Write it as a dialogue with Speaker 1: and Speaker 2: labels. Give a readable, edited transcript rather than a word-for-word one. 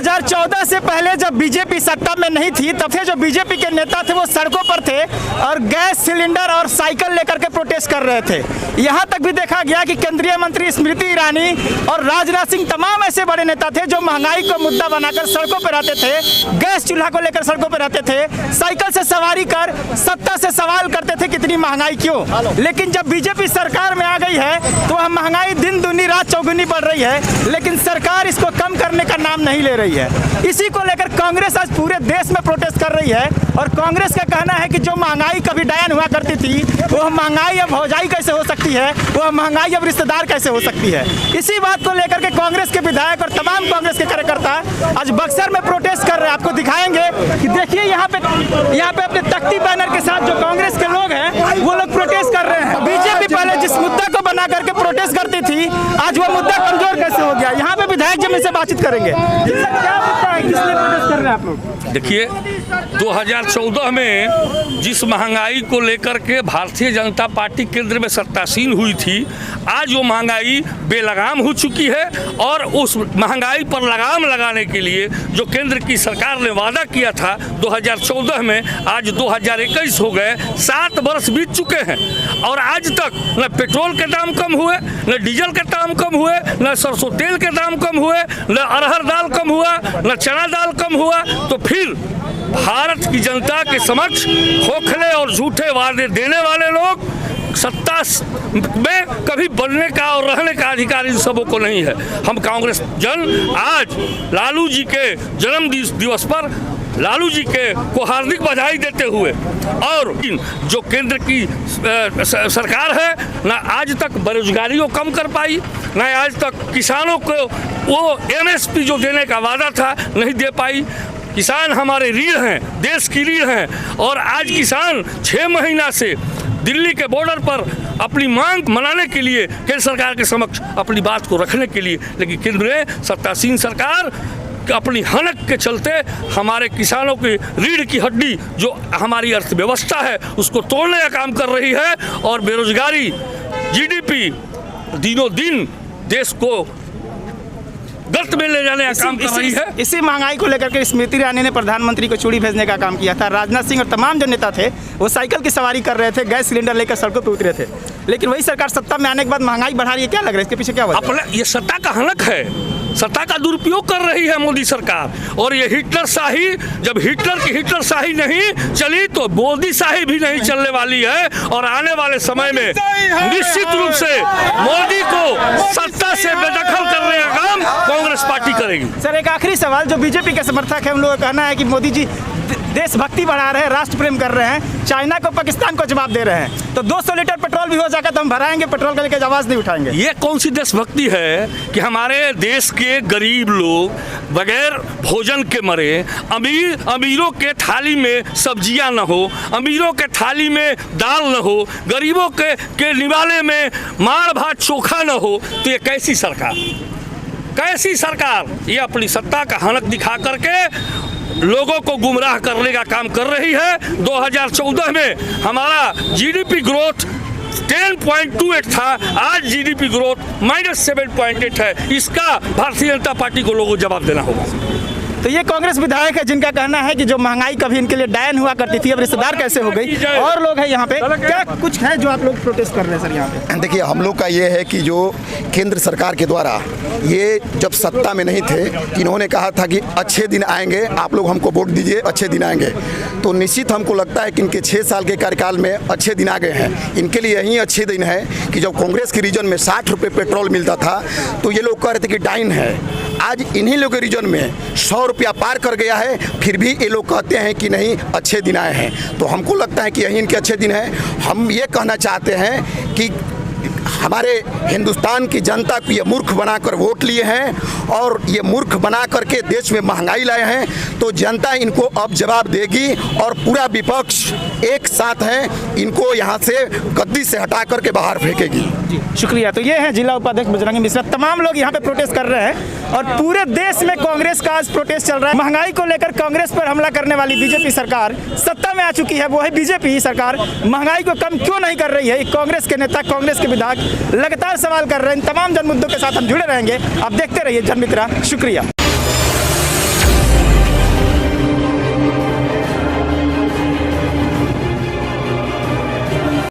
Speaker 1: 2014 से पहले जब बीजेपी सत्ता में नहीं थी तब से जो बीजेपी के नेता थे वो सड़कों पर थे और गैस सिलेंडर और साइकिल लेकर के प्रोटेस्ट कर रहे थे। यहाँ तक भी देखा गया कि केंद्रीय मंत्री स्मृति ईरानी और राजनाथ सिंह तमाम ऐसे बड़े नेता थे जो महंगाई को मुद्दा बनाकर सड़कों पर रहते थे, गैस चूल्हा को लेकर सड़कों पर रहते थे, साइकिल से सवारी कर सत्ता से सवाल करते थे कितनी महंगाई क्यों। लेकिन जब बीजेपी सरकार में आ गई है तो महंगाई दिन दुनी रात चौगुनी बढ़ रही है, लेकिन सरकार इसको कम करने का नाम नहीं ले रही है। इसी को लेकर कांग्रेस आज पूरे देश में प्रोटेस्ट कर रही है और कांग्रेस का कहना है कि जो महंगाई कभी डायन हुआ करती थी वह महंगाई अब भौजाई कैसे हो सकती है, वह महंगाई अब रिश्तेदार कैसे हो सकती है। इसी बात को लेकर के कांग्रेस के विधायक और तमाम कांग्रेस के कार्यकर्ता आज बक्सर में प्रोटेस्ट कर रहे हैं। आपको दिखाएंगे कि देखिए यहाँ पे अपने तख्ती बैनर के साथ जो कांग्रेस के लोग हैं वो लोग प्रोटेस्ट कर रहे हैं। बीजेपी पहले जिस मुद्दा को बना करके प्रोटेस्ट करती थी आज वो मुद्दा कमजोर कैसे हो गया। यहाँ पे विधायक जब से बातचीत करेंगे, क्या मुद्दा है, किस लिए प्रोटेस्ट कर रहे हैं आप लोग?
Speaker 2: देखिए 2014 में जिस महंगाई को लेकर के भारतीय जनता पार्टी केंद्र में सत्तासीन हुई थी, आज वो महंगाई बेलगाम हो चुकी है और उस महंगाई पर लगाम लगाने के लिए जो केंद्र की सरकार ने वादा किया था 2014 में, आज 2021 हो गए, 7 वर्ष बीत चुके हैं और आज तक न पेट्रोल के दाम कम हुए, न डीजल के दाम कम हुए, न सरसों तेल के दाम कम हुए, न अरहर दाल कम हुआ, न चना दाल कम हुआ। तो फिर भारत की जनता के समक्ष खोखले और झूठे वादे देने वाले लोग सत्ता में कभी बनने का और रहने का अधिकार इन सबों को नहीं है। हम कांग्रेस जन आज लालू जी के जन्म दिवस पर लालू जी को हार्दिक बधाई देते हुए और जो केंद्र की सरकार है ना आज तक बेरोजगारी को कम कर पाई, ना आज तक किसानों को वो MSP जो देने का वादा था नहीं दे पाई। किसान हमारे रीढ़ हैं, देश की रीढ़ हैं और आज किसान 6 महीना से दिल्ली के बॉर्डर पर अपनी मांग मनाने के लिए केंद्र सरकार के समक्ष अपनी बात को रखने के लिए, लेकिन केंद्र में सत्तासीन सरकार अपनी हनक के चलते हमारे किसानों की रीढ़ की हड्डी जो हमारी अर्थव्यवस्था है उसको तोड़ने का काम कर रही है और बेरोजगारी GDP दिनों दिन देश को गर्त में ले जाने का काम कर रही है।
Speaker 1: इसी महंगाई को लेकर के स्मृति ईरानी ने प्रधानमंत्री को चूड़ी भेजने का काम किया था। राजनाथ सिंह और तमाम जो नेता थे वो साइकिल की सवारी कर रहे थे, गैस सिलेंडर लेकर सड़कों पर उतरे थे, लेकिन वही सरकार सत्ता में आने के बाद महंगाई बढ़ा रही है। क्या लग रहा है इसके पीछे क्या वजह?
Speaker 2: अपना ये सत्ता का हनक है, सत्ता का दुरुपयोग कर रही है मोदी सरकार और ये हिटलर शाही, जब हिटलर की हिटलर शाही नहीं चली तो मोदी शाही भी नहीं चलने वाली है और आने वाले समय में निश्चित रूप से मोदी को सत्ता से बेदखल करने का काम कांग्रेस पार्टी करेगी।
Speaker 1: सर एक आखिरी सवाल, जो बीजेपी के समर्थक है उन लोगों का कहना है कि मोदी जी देशभक्ति बढ़ा रहे हैं, राष्ट्र प्रेम कर रहे हैं, चाइना को पाकिस्तान को जवाब दे रहे हैं, तो 200 लीटर पेट्रोल भी हो जाएगा तो हम भराएंगे, पेट्रोल का लेकर आवाज नहीं उठाएंगे।
Speaker 2: ये कौन सी देशभक्ति है कि हमारे देश के गरीब लोग बगैर भोजन के मरे, अमीरों के थाली में सब्जियां न हो, अमीरों के थाली में दाल न हो, गरीबों के निवाले में माड़ भात चोखा न हो, तो ये कैसी सरकार ये अपनी सत्ता का हनक दिखा करके लोगों को गुमराह करने का काम कर रही है। 2014 में हमारा GDP ग्रोथ 10.28 था, आज GDP ग्रोथ -7.8 है। इसका भारतीय जनता पार्टी को लोगों को जवाब देना होगा।
Speaker 1: तो ये कांग्रेस विधायक है जिनका कहना है कि जो महंगाई कभी इनके लिए डायन हुआ करती थी अब रिश्तेदार कैसे हो गई। और लोग हैं यहाँ पे, क्या कुछ है जो आप लोग प्रोटेस्ट कर रहे हैं सर यहाँ पे?
Speaker 3: देखिए हम लोग का ये है कि जो केंद्र सरकार के द्वारा ये जब सत्ता में नहीं थे इन्होंने कहा था कि अच्छे दिन आएंगे, आप लोग हमको वोट दीजिए, अच्छे दिन आएंगे, तो निश्चित हमको लगता है कि इनके 6 साल के कार्यकाल में अच्छे दिन आ गए हैं। इनके लिए यही अच्छे दिन है कि जब कांग्रेस के रीजन में 60 रुपये पेट्रोल मिलता था तो ये लोग कह रहे थे कि डाइन है, आज इन्हीं लोग के रीजन में 100 रुपया पार कर गया है, फिर भी ये लोग कहते हैं कि नहीं अच्छे दिन आए हैं। तो हमको लगता है कि यही इनके अच्छे दिन हैं। हम ये कहना चाहते हैं कि हमारे हिंदुस्तान की जनता को ये मूर्ख बनाकर वोट लिए हैं और ये मूर्ख बना करके देश में महंगाई लाए हैं, तो जनता इनको अब जवाब देगी और पूरा विपक्ष एक साथ है, इनको यहाँ से गद्दी से हटा करके बाहर फेंकेगी।
Speaker 1: जी शुक्रिया। तो ये है जिला उपाध्यक्ष बजरंगी मिश्रा। तमाम लोग यहाँ पे प्रोटेस्ट कर रहे हैं और पूरे देश में कांग्रेस का आज प्रोटेस्ट चल रहा है। महंगाई को लेकर कांग्रेस पर हमला करने वाली बीजेपी सरकार सत्ता में आ चुकी है, वो है बीजेपी सरकार महंगाई को कम क्यों नहीं कर रही है। कांग्रेस के नेता, कांग्रेस के विधायक लगातार सवाल कर रहे हैं। इन तमाम जन मुद्दों के साथ हम जुड़े रहेंगे। आप देखते रहिए जनमित्रा। शुक्रिया।